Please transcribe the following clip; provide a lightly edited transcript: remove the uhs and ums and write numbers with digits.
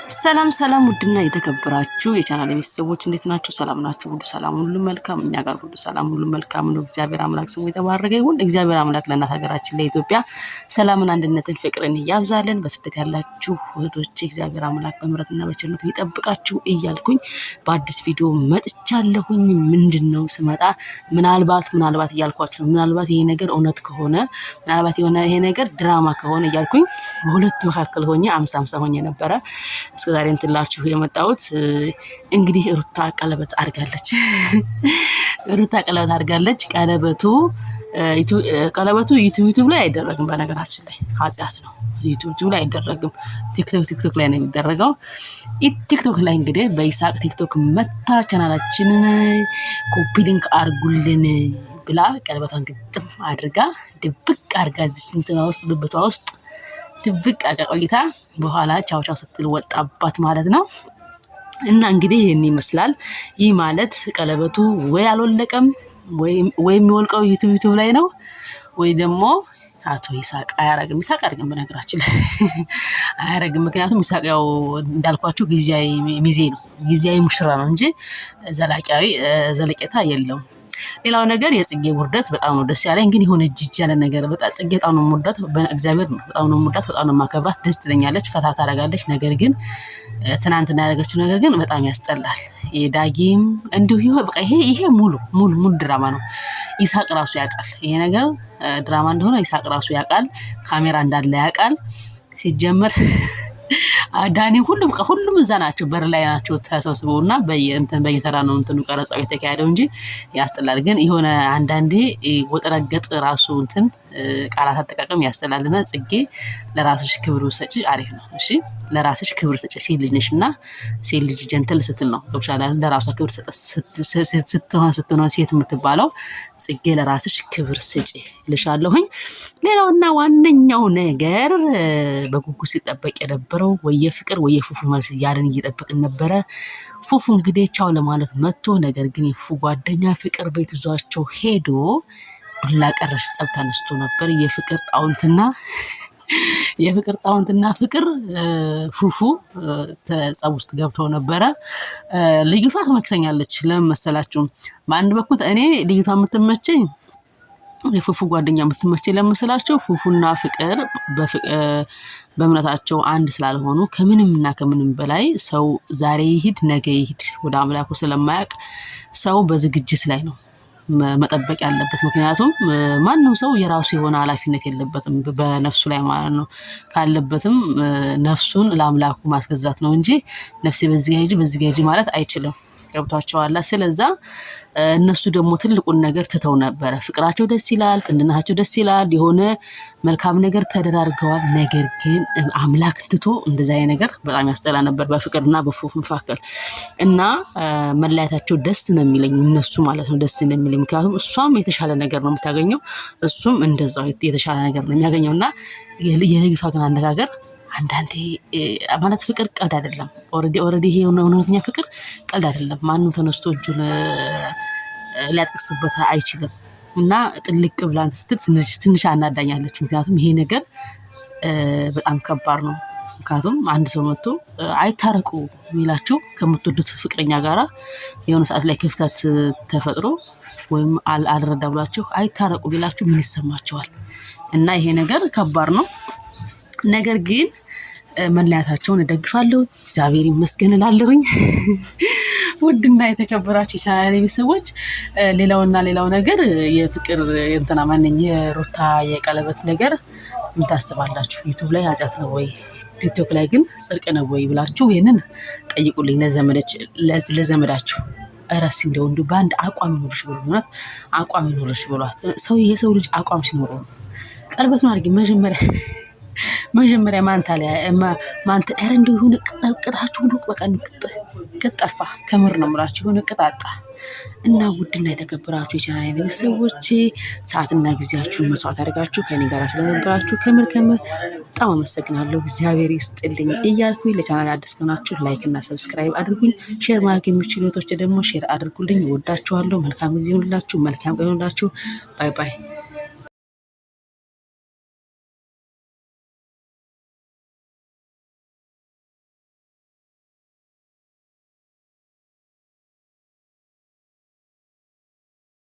ሰላም ውድና የተከበራችሁ የቻናሌ ቤተሰቦች እንዴት ናችሁ? ሰላም ናችሁ? ሁሉ ሰላም ሁሉ መልካም እኛ ጋር ሁሉ ሰላም ሁሉ መልካም ነው። እግዚአብሔር አምላክ ስሙ የተባረከ ይሁን። እግዚአብሔር አምላክ ለእናት ሀገራችን ለኢትዮጵያ ሰላምን፣ አንድነትን፣ ፍቅርን ያብዛልን። በስደት ያላችሁ እህቶቼ እግዚአብሔር አምላክ በምሕረትና በቸርነቱ ይጠብቃችሁ እያልኩኝ በአዲስ ቪዲዮ መጥቻለሁኝ። ምንድነው ስመጣ ምናልባት እያልኳችሁ ምናልባት ይሄ ነገር እውነት ከሆነ ምናልባት ይሄ ነገር ድራማ ከሆነ እያልኩኝ በሁለቱ መካከል ሆኜ 50 ሆኜ ነበረ እስከዛሬ እንትላችሁ የመጣሁት። እንግዲህ ሩታ ቀለበት አድርጋለች። ቀለበቱ ዩቲዩብ ላይ አይደረግም። በነገራችን ላይ ኃጢአት ነው። ዩቲዩብ ላይ አይደረግም። ቲክቶክ ላይ ነው የሚደረገው። ቲክቶክ ላይ እንግዲህ በይሳቅ ቲክቶክ መታ ቻናላችንን ኮፒ ሊንክ አድርጉልን ብላ ቀለበቷን ግጥም አድርጋ ድብቅ አድርጋ እዚህ እንትና ውስጥ ብብቷ ውስጥ ድብቅ ቆይታ በኋላ ቻው ስትል ወጣባት ማለት ነው። እና እንግዲህ ይሄን ይመስላል። ይህ ማለት ቀለበቱ ወይ አልወለቀም ወይ የሚወልቀው ዩቲዩብ ላይ ነው ወይ ደግሞ አቶ ይሳቅ አያረግም። ይሳቅ አያረግም በነገራችን ላይ አያረግም። ምክንያቱም ይሳቅ ያው እንዳልኳችሁ ጊዜያዊ ሚዜ ነው፣ ጊዜያዊ ሙሽራ ነው እንጂ ዘለቄታ የለውም። ሌላው ነገር የጽጌ ውርደት በጣም ነው ደስ ያለኝ። ግን የሆነ ጅጅ ያለ ነገር በጣም ጽጌ በጣም ነው የምወዳት፣ በእግዚአብሔር ነው በጣም ነው የምወዳት፣ በጣም ነው የማከብራት። ደስ ትለኛለች፣ ፈታ ታደርጋለች። ነገር ግን ትናንትና ያደረገችው ነገር ግን በጣም ያስጠላል። የዳጊም እንዲሁ በቃ ይሄ ሙሉ ድራማ ነው። ይሳቅ ራሱ ያውቃል ይሄ ነገር ድራማ እንደሆነ። ይሳቅ ራሱ ያውቃል፣ ካሜራ እንዳለ ያውቃል። ሲጀመር ዳኒ ሁሉም እዛ ናቸው፣ በር ላይ ናቸው ተሰብስበውና በየተራ ነው እንትኑ ቀረጻው የተካሄደው እንጂ ያስጠላል። ግን የሆነ አንዳንዴ ወጥረገጥ ራሱ ቃላት አጠቃቀም ያስጠላልና ጽጌ ለራስሽ ክብር ሰጪ አሪፍ ነው። እሺ ለራስሽ ክብር ሰጪ ሴት ልጅ ነሽና ሴት ልጅ ጀንተል ስትል ነው ገብሻላል። ለራሷ ክብር ስትሆን ሴት የምትባለው ጽጌ ለራስሽ ክብር ስጪ ልሻለሁኝ። ሌላውና ዋነኛው ነገር በጉጉት ሲጠበቅ የነበረው ወየ ፍቅር ወየ ፉፉ መልስ ያለን እየጠበቅን ነበረ። ፉፉ እንግዲህ ቻው ለማለት መጥቶ ነገር ግን የፉፉ ጓደኛ ፍቅር ቤት ይዟቸው ሄዶ ዱላ ቀረሽ ጸብ ተነስቶ ነበር። የፍቅር ጣውንትና ፍቅር ፉፉ ጸብ ውስጥ ገብተው ነበረ። ልዩቷ ትመክሰኛለች። ለምን መሰላችሁ? በአንድ በኩል እኔ ልዩቷ የምትመቸኝ የፉፉ ጓደኛ የምትመቸኝ ለምስላቸው ፉፉና ፍቅር በእምነታቸው አንድ ስላልሆኑ ከምንም በላይ ሰው ዛሬ ይሂድ ነገ ይሂድ ወደ አምላኩ ስለማያውቅ ሰው በዝግጅት ላይ ነው መጠበቅ ያለበት። ምክንያቱም ማንም ሰው የራሱ የሆነ ኃላፊነት የለበትም በነፍሱ ላይ ማለት ነው። ካለበትም ነፍሱን ለአምላኩ ማስገዛት ነው እንጂ ነፍሴ በዚህ ጋር ሂጂ ማለት አይችልም። ገብቷቸዋል። ስለዛ እነሱ ደግሞ ትልቁን ነገር ትተው ነበረ። ፍቅራቸው ደስ ይላል፣ ጥንድናቸው ደስ ይላል፣ የሆነ መልካም ነገር ተደራርገዋል። ነገር ግን አምላክ ትቶ እንደዛ አይነት ነገር በጣም ያስጠላ ነበር በፍቅርና በፉፉ መካከል እና መለያየታቸው ደስ ነው የሚለኝ እነሱ ማለት ነው ደስ ነው የሚለኝ። ምክንያቱም እሷም የተሻለ ነገር ነው የምታገኘው፣ እሱም እንደዛው የተሻለ ነገር ነው የሚያገኘውና የልጅቷ ግን አነጋገር አንዳንዴ ማለት ፍቅር ቀልድ አይደለም። ኦሬዲ ይሄ እውነተኛ ፍቅር ቀልድ አይደለም። ማንም ተነስቶ እጁን ሊያጥቅስበት አይችልም። እና ጥልቅ ብላን ስትል ትንሽ አናዳኛለች። ምክንያቱም ይሄ ነገር በጣም ከባድ ነው። ምክንያቱም አንድ ሰው መጥቶ አይታረቁ ሚላችሁ ከምትወዱት ፍቅረኛ ጋራ የሆነ ሰዓት ላይ ክፍተት ተፈጥሮ ወይም አልረዳ ብላችሁ አይታረቁ ቢላችሁ ምን ይሰማቸዋል? እና ይሄ ነገር ከባድ ነው። ነገር ግን መለያታቸውን እደግፋለሁ። እግዚአብሔር ይመስገን እላለሁኝ። ውድና የተከበራችሁ የቻናሌ ቤተሰቦች ሌላው ነገር የፍቅር የሩታ የቀለበት ነገር ምን ታስባላችሁ? ዩቲዩብ ላይ ኃጢአት ነው ወይ ቲክቶክ ላይ ግን ጽድቅ ነው ወይ ብላችሁ ይሄንን ጠይቁልኝ። ለዘመዳችሁ እረስ እንደው በአንድ አቋም ይኖርሽ ብሏት አቋም ይኖርሽ ብሏት የሰው ልጅ አቋም ሲኖረው ቀለበት ማድረግ መጀመሪያ ማንተ እንደው ይሁን ቅጣችሁ ሁሉ በቃ ቅጠፋ ከምር ነው የምላችሁ ይሁን ቅጣጣ። እና ውድና የተከበራችሁ የቻናሌ ቤተሰቦች ሰዓትና ጊዜያችሁን መስዋዕት አድርጋችሁ ከኔ ጋር ስለነበራችሁ ከምር በጣም አመሰግናለሁ። እግዚአብሔር ይስጥልኝ እያልኩኝ ለቻናሌ አዲስ ከሆናችሁ ላይክ እና ሰብስክራይብ አድርጉኝ። ሼር ማድረግ የሚችሉ እህቶች ደግሞ ሼር አድርጉልኝ። እወዳችኋለሁ። መልካም ጊዜ ይሁንላችሁ። መልካም ቀን ይሁንላችሁ። ባይ ባይ።